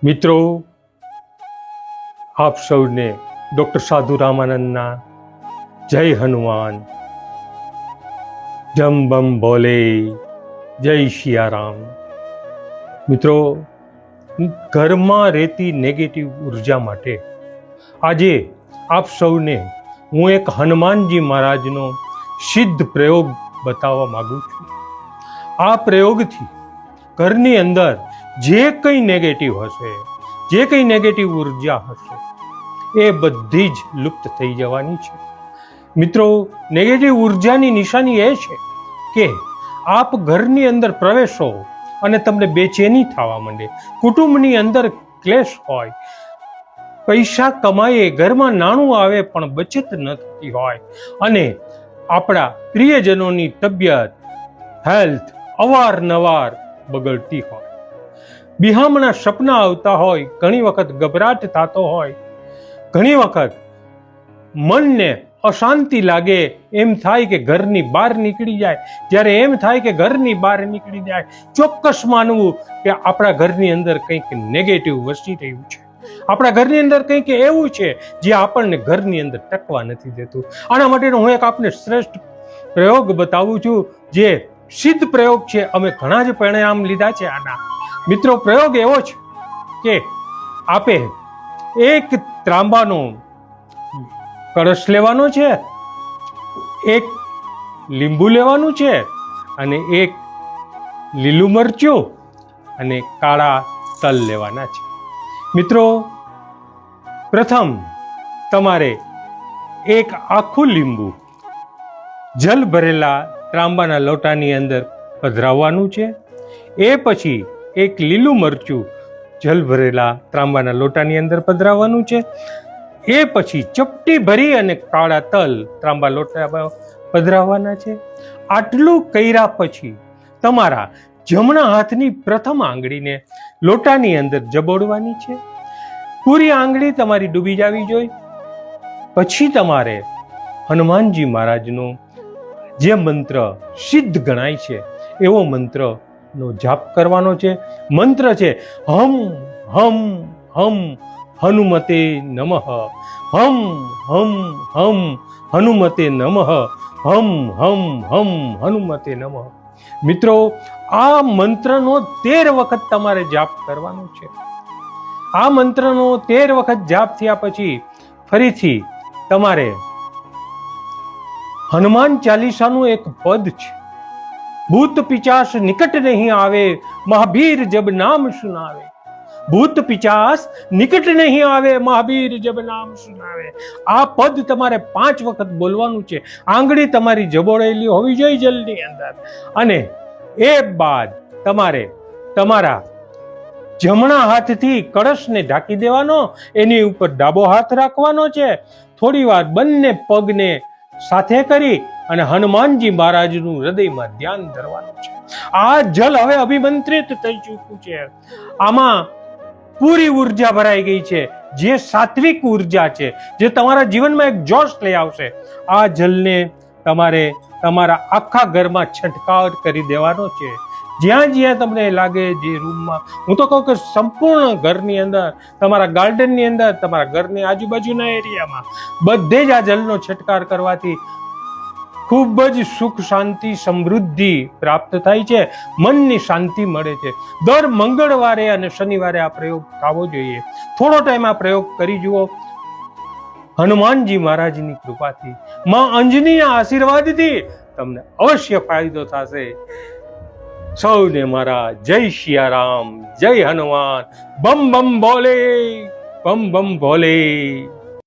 મિત્રો, આપ સૌને ડૉક્ટર સાધુ રામાનંદના જય હનુમાન, જમ બમ બોલે, જય સિયારામ. મિત્રો, ઘરમાં રહેતી નેગેટિવ ઉર્જા માટે આજે આપ સૌને હું એક હનુમાનજી મહારાજનો સિદ્ધ પ્રયોગ બતાવવા માગું છું. આ પ્રયોગથી ઘરની અંદર જે કંઈ નેગેટિવ હશે, જે કંઈ નેગેટિવ ઉર્જા હશે, એ બધી જ લુપ્ત થઈ જવાની છે. મિત્રો, નેગેટિવ ઉર્જાની નિશાની એ છે કે આપ ઘરની અંદર પ્રવેશો અને તમને બેચેની થવા માંડે, કુટુંબની અંદર ક્લેશ હોય, પૈસા કમાઈએ, ઘરમાં નાણું આવે પણ બચત ન થતી હોય, અને આપણા પ્રિયજનોની તબિયત, હેલ્થ અવારનવાર બગડતી હોય, બિહામણા સપના આવતા હોય, ઘણી વખત ગભરાટ થતો હોય, ઘણી વખત મનને અશાંતિ લાગે, એમ થાય કે ઘરની બહાર નીકળી જાય. જ્યારે એમ થાય કે ઘરની બહાર નીકળી જાય, ચોક્કસ માનવું કે આપણા ઘરની અંદર કંઈક નેગેટિવ વસી રહ્યું છે, આપણા ઘરની અંદર કંઈક એવું છે જે આપણને ઘરની અંદર ટકવા નથી દેતું. આના માટેનો હું એક આપને શ્રેષ્ઠ પ્રયોગ બતાવું છું, જે સિદ્ધ પ્રયોગ છે. અમે ઘણા જ પરિણામ લીધા છે આના. મિત્રો, પ્રયોગ એવો છે કે આપે એક ત્રાંબાનો કળશ લેવાનો છે, એક લીંબુ લેવાનું છે, અને એક લીલું મરચું અને કાળા તલ લેવાના છે. મિત્રો, પ્રથમ તમારે એક આખું લીંબુ જલ ભરેલા ત્રાંબાના લોટાની અંદર પધરાવવાનું છે. એ પછી એક લીલું મરચું જલ ભરેલા ત્રાંબાના લોટાની અંદર પધરાવવાનું છે. એ પછી ચપટી ભરી અને કાળા તલ ત્રાંબા લોટામાં પધરાવવાના છે. આટલું કર્યા પછી તમારા જમણા હાથની પ્રથમ આંગળીને લોટાની અંદર જબોડવાની છે. પૂરી આંગળી તમારી ડૂબી જવી જોઈએ. પછી તમારે હનુમાનજી મહારાજનો જે મંત્ર સિદ્ધ ગણાય છે એવો મંત્રનો જાપ કરવાનો છે. મંત્ર છે હમ હમ હમ હનુમતે નમઃ, હમ હમ હમ હનુમતે નમઃ, હમ હમ હમ હનુમતે નમઃ. મિત્રો, આ મંત્રનો 13 વખત તમારે જાપ કરવાનો છે. આ મંત્રનો 13 વખત જાપ થયા પછી ફરીથી તમારે હનુમાન ચાલીસાનું એક પદ છે, ભૂત પિચાસ નિકટ નહીં આવે, મહાવીર જબ નામ સુનાવે. ભૂત પિચાસ નિકટ નહીં આવે, મહાવીર જબ નામ સુનાવે. આ પદ તમારે 5 વખત બોલવાનું છે. આંગળી તમારી જબોળેલી હોવી જોઈએ જલની અંદર. અને એ બાદ તમારે તમારા જમણા હાથથી કળશને ઢાંકી દેવાનો, એની ઉપર ડાબો હાથ રાખવાનો છે. થોડી વાર બંને પગને સાથે કરી અને હનુમાનજી મહારાજનું હૃદયમાં ધ્યાન ધરવાનું છે. આ જલ હવે અભિમંત્રિત થઈ ચૂક્યું છે. આમાં પૂરી ઉર્જા ભરાઈ ગઈ છે, જે સાત્વિક ઉર્જા છે, જે તમારા જીવનમાં એક જોશ લઈ આવશે. આ જલને તમારે તમારા આખા ઘરમાં છંટકાવ કરી દેવાનો છે. જ્યાં જ્યાં તમને લાગે, જે રૂમમાં, હું તો કહું કે સંપૂર્ણ ઘરની અંદર, તમારા ગાર્ડનની અંદર, તમારા ઘરની આજુબાજુના એરિયામાં બધે જ આ જલનો છંટકાર કરવાથી ખૂબ જ સુખ, શાંતિ, સમૃદ્ધિ પ્રાપ્ત થાય છે, મનની શાંતિ મળે છે. દર મંગળવારે અને શનિવારે આ પ્રયોગ થવો જોઈએ. થોડો ટાઈમ આ પ્રયોગ કરી જુઓ. હનુમાનજી મહારાજની કૃપાથી, માં અંજનીના આશીર્વાદથી તમને અવશ્ય ફાયદો થશે. સૌને મારા જય સિયારામ, જય હનુમાન. બમ બમ બોલે, બમ બમ બોલે.